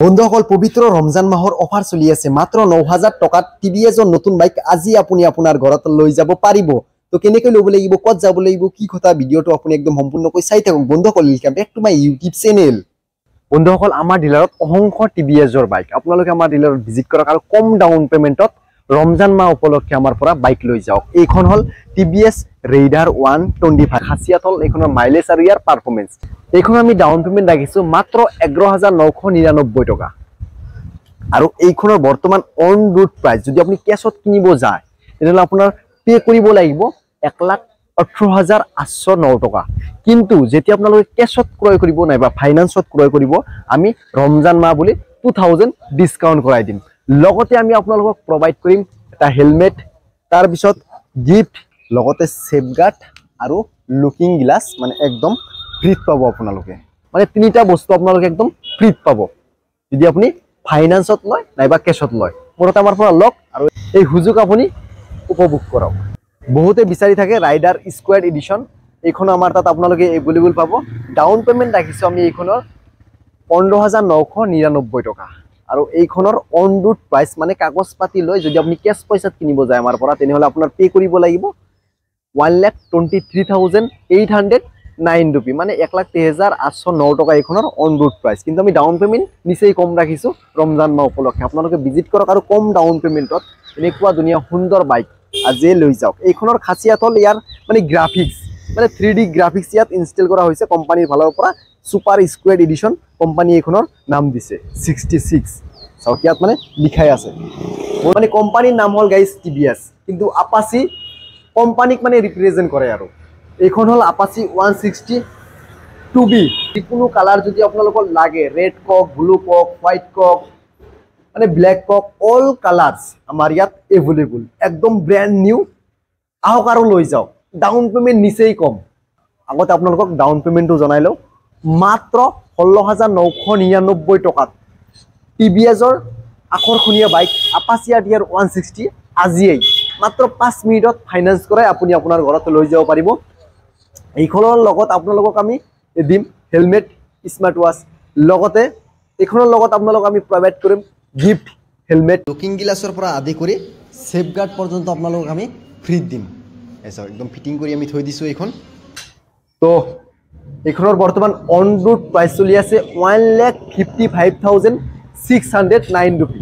বন্ধুসকল পবিত্ৰ ৰমজান মাহৰ অফাৰ চলি আছে মাত্ৰ ৯০০০ টকাত টিভিএছৰ নতুন বাইক আজি আপুনি আপোনাৰ ঘৰত লৈ যাব পাৰিব তো কেনেকৈ ল'ব লাগিব ক'ত যাব লাগিব কি কথা ভিডিওটো আপুনি একদম সম্পূৰ্ণকৈ চাই থাকক বন্ধুসকল welcome back to my YouTube channel বন্ধুসকল আমাৰ ডিলাৰত অহংখ্য টিভিএছৰ বাইক আপোনালোকে আমাৰ ডিলাৰত ভিজিট কৰক আৰু কম ডাউন পেমেন্টত ৰমজান মাহ উপলক্ষে আমাৰ পৰা বাইক লৈ যাওক এইখন হল টিভিএছ ৰেইডাৰ 125 খাচিয়াত হল এইখনৰ মাইলেজ আৰু ইয়াৰ পাৰফৰমেন্স এইখন আমি ডাউন পেমেন্ট ৰাখিছো মাত্ৰ 11999 টকা আৰু এইখনৰ বৰ্তমান অন ৰোড প্ৰাইস যদি আপুনি কেছত কিনিব যায় তেনলে আপোনাৰ পে কৰিব লাগিব 1,18,809 টকা কিন্তু যেতিয়া আপোনালোকে কেছত ক্ৰয় কৰিব নাইবা ফাইনান্সত ক্ৰয় কৰিব আমি ৰমজান মাহ বুলি 2000 ডিসকাউন্ট কৰাই দিম লগতে আমি আপোনালোকক প্ৰভাইড কৰিম এটা হেলমেট তাৰ পিছত গিফট লগতে সেফগাৰ্ড আৰু লুকিং গ্লাস মানে একদম ফ্ৰীত পাব আপোনালোকে মানে তিনিটা বস্তু আপোনালোকে একদম ফ্ৰীত পাব যদি আপুনি ফাইনান্সত লয় নাইবা কেছত লয় মোৰতে আমাৰ পৰা লক আৰু এই হুজুক আপুনি উপভোগ কৰক বহুতে বিচাৰি থাকে ৰাইডাৰ স্কোয়াৰ এডিশন এইখন আমাৰ তাত আপোনালোকে এভেইলেবল পাব ডাউন পেমেন্ট ৰাখিছো আমি এইখনৰ 15999 টকা আৰু এইখনৰ অন ৰোড প্ৰাইস মানে কাগজ পাতি লৈ যদি আপুনি কেশ পইচাত কিনিব যায় আমাৰ পৰা তেনেহলে আপোনাৰ পে কৰিব লাগিব 1,23,809 रुपी মানে 1,13,809 টকা এইখনৰ অন ৰোড প্ৰাইস কিন্তু আমি ডাউন পেমেন্ট নিচেই কম ৰাখিছো ৰমজান মাহ উপলক্ষে আপোনালোকে ভিজিট কৰক আৰু কম ডাউন পেমেন্টত এনেকুৱা ধুনীয়া সুন্দৰ বাইক আজি লৈ যাওক এইখনৰ খাচিয়াত হল ইয়াৰ মানে গ্ৰাফিক্স মানে 3D গ্ৰাফিক্স ইয়াত ইনষ্টল কৰা হৈছে কোম্পানীৰ ফালৰ পৰা সুপাৰ স্কোয়াৰ এডিশন কোম্পানী এইখনৰ নাম দিছে 66 চাওক ইয়াত মানে লিখাই আছে মানে কোম্পানীৰ নাম হল গাইস টিভিএছ কিন্তু আপাচি কোম্পানীক মানে ৰিপ্ৰেজেন্ট কৰে আৰু এইখন হল আপাচি 160 2B যিকোনো কালাৰ যদি আপোনালোকৰ লাগে ৰেড কক ব্লু কক হোৱাইট কক মানে ব্ল্যাক কক অল কালাৰ্স আমাৰ ইয়াত এভেইলেবল একদম ব্ৰ্যান্ড নিউ আহক আৰু লৈ যাওক ডাউন পেমেন্ট নিচেই কম আগতে আপোনালোকক ডাউন পেমেন্টটো জনাই লও মাত্ৰ 16999 টকাত টিভিএছৰ আকৰ্ষণীয় বাইক আপাচি আৰটিআৰ 160 আজিয়েই মাত্ৰ 5 মিনিটত ফাইনান্স কৰাই আপুনি আপোনাৰ ঘৰত লৈ যাব পাৰিব এইখনৰ লগত আপোনালোকক আমি দিম হেলমেট স্মাৰ্ট ওৱাচ লগতে এইখনৰ লগত আপোনালোকক আমি প্ৰভাইড কৰিম গিফট হেলমেট লুকিং গ্লাসৰ পৰা আদি কৰি সেফগাৰ্ড পৰ্যন্ত আপোনালোকক আমি ফ্ৰী দিম এসা একদম ফিটিং কৰি আমি থৈ দিছো এইখন তো এইখনৰ বৰ্তমান অন ৰোড প্ৰাইস চলি আছে 1,55,609 रुपी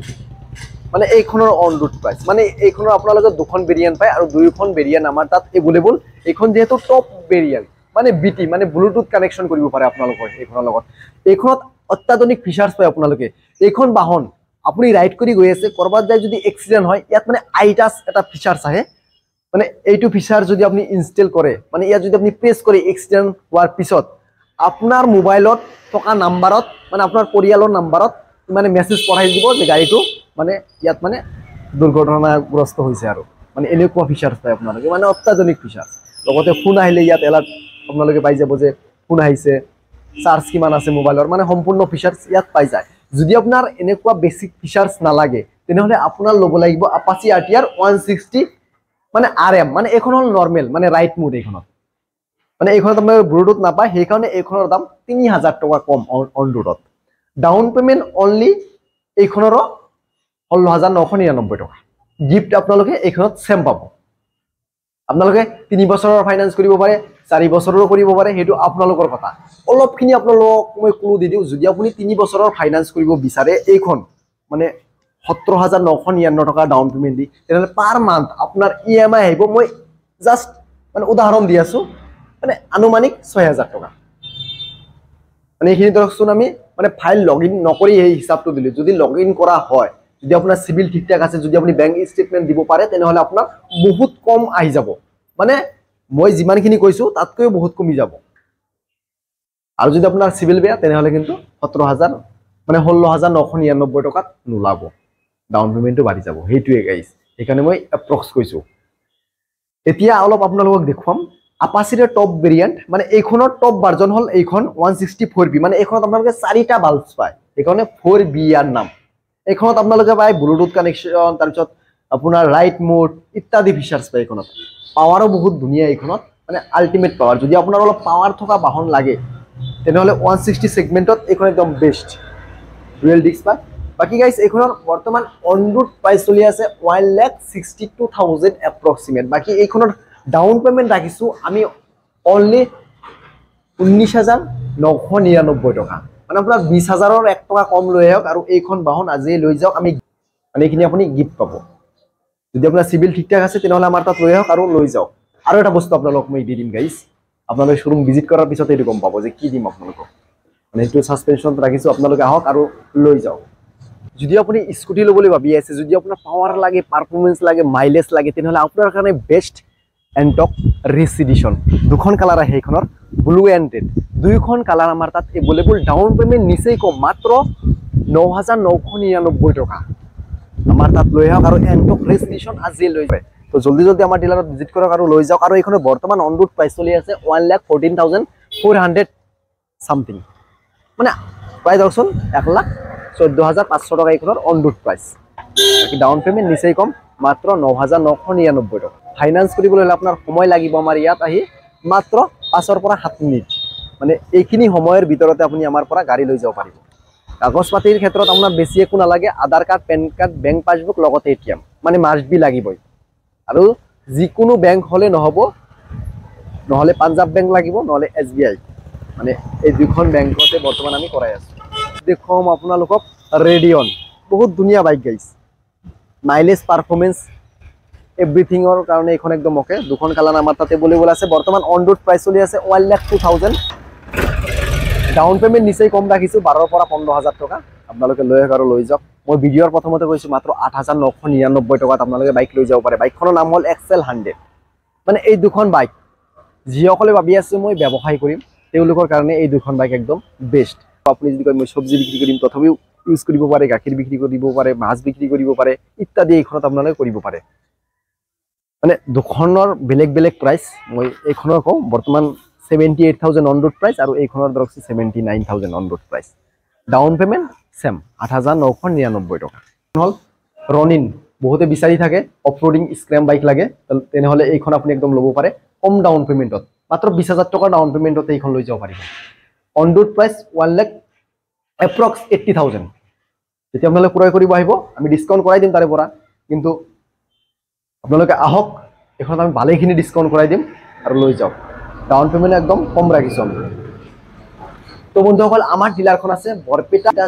মানে এইখনৰ অন ৰোড প্ৰাইস মানে এইখনৰ আপোনালোকে দুখন ভেৰিয়েন্ট পায় আৰু দুইখন ভেৰিয়েন্ট আমাৰ তাত এভেইলেবল এইখন যেহেতু টপ ভেৰিয়েন্ট মানে বিটি মানে ব্লুটুথ কানেকশন কৰিব পাৰে আপোনালোকৰ এইখনৰ লগত এইখনত অত্যাধুনিক ফিচাৰ্স পায় আপোনালোকে এইখন বাহন আপুনি ৰাইড কৰি গৈ আছে কৰবাত যায় যদি এক্সিডেন্ট হয় ইয়াত মানে আইটাস এটা ফিচাৰ্স আহে মানে এইটো ফিচাৰ যদি আপুনি ইনষ্টল কৰে মানে ইয়াত যদি আপুনি প্ৰেছ কৰি এক্সিডেন্ট হোৱাৰ পিছত আপোনাৰ মোবাইলত থকা নাম্বাৰত মানে আপোনাৰ পৰিয়ালৰ নাম্বাৰত মানে মেছেজ পঠাই দিব যে গাড়ীটো মানে ইয়াত মানে দুৰ্ঘটনাগ্ৰস্ত হৈছে আৰু মানে এনেকুৱা ফিচাৰ্স পায় আপোনালোকে মানে অত্যাধুনিক ফিচাৰ্স লগতে ফোন আহিলে ইয়াত এলাৰ্ট আপোনালোকে পাই যাব যে ফোন আহিছে চাৰ্জ কিমান আছে মোবাইলৰ মানে সম্পূৰ্ণ ফিচাৰ্স ইয়াত পাই যায় যদি আপোনাৰ এনেকুৱা বেসিক ফিচাৰ্স নালাগে তেনেহলে আপোনাৰ ল'ব লাগিব আপাচি আৰটিআৰ 160 মানে আৰএম মানে এখন হল নৰমাল মানে ৰাইট মোড এইখনত মানে এইখনত আমাৰ ব্লুটুথ নাপায় সেইকাৰণে এইখনৰ দাম 3000 টকা কম অন ৰোডত ডাউন পেমেন্ট অনলি এইখনৰ 16999 টকা গিফট আপোনালোকে এইখনত সেম পাব আপোনালোকে 3 বছৰৰ ফাইনান্স কৰিব পাৰে 4 বছৰৰ কৰিব পাৰে হেতু আপোনালোকৰ কথা অলপখিনি আপোনালোকক মই ক্লু দি দিও যদি আপুনি 3 বছৰৰ ফাইনান্স কৰিব বিচাৰে এইখন মানে 17,999 টকা ডাউন পেমেন্ট দি তেনে পার মান্থ আপনার ইএমআই আহিব মই জাস্ট মানে উদাহরণ দি আছো মানে আনুমানিক 6000 টকা মানে এইখিনি ধৰকচোন আমি মানে ফাইল লগইন নকৰি এই হিসাবটো দিলে যদি লগইন কৰা হয় যদি আপোনাৰ সিভিল ঠিকঠাক আছে যদি আপুনি বেংক স্টেটমেন্ট দিব পাৰে তেনেহলে আপোনাৰ বহুত কম আহি যাব মানে মই যিমানখিনি কৈছো তাতকৈ বহুত কমি যাব আৰু যদি আপোনাৰ সিভিল বেয়া তেনেহলে কিন্তু 17000 মানে 16999 টকাত নোলাব ডাউন পেমেন্টটো বাঢ়ি যাব হেইটোৱে গাইস এখানে মই এপ্ৰক্স কৈছো এতিয়া অলপ আপোনালোকক দেখুৱাম আপাচিৰ টপ ভেৰিয়েন্ট মানে এইখনৰ টপ ভাৰ্জন হল এইখন 164B মানে এইখনত আপোনালোকে 4টা বাল্বস পায় এইখনে 4B ইয়াৰ নাম এইখনত আপোনালোকে পায় ব্লুটুথ কানেকশন তাৰ পিছত আপোনাৰ লাইট মোড ইত্যাদি ফিচাৰ্স পায় এইখনত পাৱাৰো বহুত ধুনীয়া এইখনত মানে আল্টিমেট পাৱাৰ যদি আপোনাৰ অলপ পাৱাৰ থকা বাহন লাগে তেনেহলে 160 সেগমেন্টত এইখন একদম বেষ্ট ডুৱেল ডিস্ক পায় বাকি গাইস এইখনৰ বৰ্তমান অন ৰোড প্ৰাইস চলি আছে 1,62,000 এপ্ৰক্সিমেট বাকি এইখনৰ ডাউন পেমেন্ট ৰাখিছো আমি অনলি 19,999 টকা মানে আপোনাৰ 20,000ৰ 1 টকা কম লৈ আহক আৰু এইখন বাহন আজি লৈ যাওক আমি মানে এইখিনি আপুনি গিফট পাব যদি আপোনাৰ সিভিল ঠিকঠাক আছে তেনেহলে আমাৰ তাত লৈ আহক আৰু লৈ যাওক আৰু এটা বস্তু আপোনালোক মই দি দিম গাইস আপোনালোকে শোৰুম ভিজিট কৰাৰ পিছত এইটো গম পাব যে কি দিম আপোনালোকক মানে এইটো সাসপেনশন ৰাখিছো আপোনালোকে আহক আৰু লৈ যাওক যদি আপুনি স্কুটি লবলৈ ভাবি আছে যদি আপোনাৰ পাৱাৰ লাগে পাৰফৰম্যান্স লাগে মাইলেজ লাগে তেনেহলে আপোনাৰ কাৰণে বেস্ট এন্টক ৰেচ এডিশন দুখন কালাৰ আছে এইখনৰ ব্লু এণ্ড ৰেড দুইখন কালাৰ আমাৰ তাত এভেইলেবল ডাউন পেমেন্ট নিচেই কম মাত্ৰ 9,999 টকা আমাৰ তাত লৈ আহক আৰু এন্টক ৰেচ এডিশন আজি লৈ যায় তো জলদি জলদি আমাৰ ডিলাৰত ভিজিট কৰক আৰু লৈ যাওক আৰু এইখনৰ বৰ্তমান অন ৰোড প্ৰাইস চলি আছে 1,14,400 সামথিং মানে প্ৰাইস অপশন 1,14,500 টকা এইখনৰ অন ৰোড প্ৰাইস বাকি ডাউন পেমেন্ট নিচেই কম মাত্ৰ 9,999 টকা ফাইনান্স কৰিবলৈ হলে আপোনাৰ সময় লাগিব আমাৰ ইয়াত আহি মাত্ৰ 5 পৰা 7 মিনিট মানে এইখিনি সময়ৰ ভিতৰতে আপুনি আমাৰ পৰা গাড়ী লৈ যাব পাৰিব কাগজ পাতিৰ ক্ষেত্ৰত আপোনাৰ বেছি একো নালাগে Aadhaar card PAN card bank passbook লগতে এটিএম মানে মাস্ট বি লাগিবই আৰু যিকোনো বেংক হলে নহব নহলে পাঞ্জাব বেংক লাগিব নহলে এসবিআই মানে এই দুখন বেংকতে বৰ্তমান আমি কৰাই আছো দেখম আপোনালোকক ৰেডিয়ন বহুত ধুনীয়া বাইক গাইছ মাইলেজ পাৰফৰম্যান্স এভৰিথিংৰ কাৰণে এখন একদম ওকে দুখন কালাৰ আমাৰ তাতে বলিবল আছে বৰ্তমান অন ৰোড প্ৰাইস চলি আছে 1,02,000 ডাউন পেমেন্ট নিচেই কম ৰাখিছো 12 পৰা 15,000 টকা আপোনালোকে লৈ আহক আৰু লৈ যাওক মই ভিডিওৰ প্ৰথমতে কৈছো মাত্ৰ 8,999 টকাত আপোনালোকে বাইক লৈ যাব পাৰে বাইকখনৰ নাম হ'ল এক্সেল 100 মানে এই দুখন বাইক যিসকলে ভাবি আছে মই ব্যৱসায় কৰিম তেওঁলোকৰ কাৰণে এই দুখন বাইক একদম বেস্ট আপুনি যদি কয় মই সবজি বিক্ৰী কৰিম তথাপিও ইউজ কৰিব পাৰে গাখীৰ বিক্ৰী কৰিব পাৰে মাছ বিক্ৰী কৰিব পাৰে ইত্যাদি এইখনত আপোনালোকে কৰিব পাৰে মানে দুখনৰ বেলেগ বেলেগ প্ৰাইস মই এইখনৰ কও বৰ্তমান 78,000 অন ৰোড প্ৰাইস আৰু এইখনৰ ধৰক 79,000 on road price down payment same 8,999 টকা হল ৰনিন বহুতে বিচাৰি থাকে অফৰোডিং স্ক্ৰেম বাইক লাগে তেনেহলে এইখন আপুনি একদম ল'ব পাৰে কম ডাউন পেমেন্টত মাত্ৰ 20,000 টকা ডাউন পেমেন্টত এইখন লৈ যাব পাৰিব অন ৰোড প্ৰাইস 1,00,000 এপ্ৰক্স 80,000 যেতিয়া আপোনালোকে ক্ৰয় কৰিব আহিব আমি ডিসকাউন্ট কৰাই দিম তাৰে পৰা কিন্তু আপোনালোকে আহক এখন আমি ভালেখিনি ডিসকাউন্ট কৰাই দিম আৰু লৈ যাওক ডাউন পেমেন্ট একদম কম ৰাখিছো আমি তো বন্ধুসকল আমাৰ ডিলাৰখন আছে বৰপেটা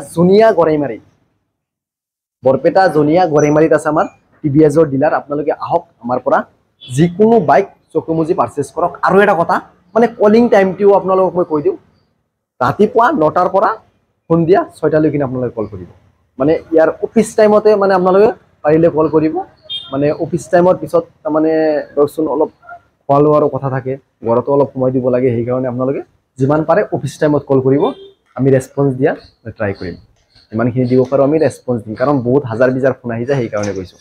জুনিয়া গৰাইমাৰীত আছে আমাৰ টিভিএছৰ ডিলাৰ আপোনালোকে আহক আমাৰ পৰা যিকোনো বাইক চকুমুজি পাৰচেজ কৰক আৰু এটা কথা মানে কলিং টাইমটিও আপোনালোকক মই কৈ দিওঁ ৰাতিপুৱা 9টাৰ পৰা সন্ধিয়া 6টা লৈকে আপোনালোকে কল কৰিব মানে ইয়াৰ অফিস টাইমতে মানে আপোনালোকে পাৰিলে কল কৰিব মানে অফিস টাইমৰ পিছত মানে দৰ্শন অলপ ফলোৱাৰৰ কথা থাকে ঘৰতো অলপ সময় দিব লাগে সেই কাৰণে আপোনালোকে যিমান পাৰে অফিস টাইমত কল কৰিব আমি ৰেসপন্স দিয়া ট্ৰাই কৰিম ইমানখিনি দিব পাৰো আমি ৰেসপন্স দিম কাৰণ বহুত হাজাৰ বিজাৰ ফোন আহি যায় সেই কাৰণে কৈছো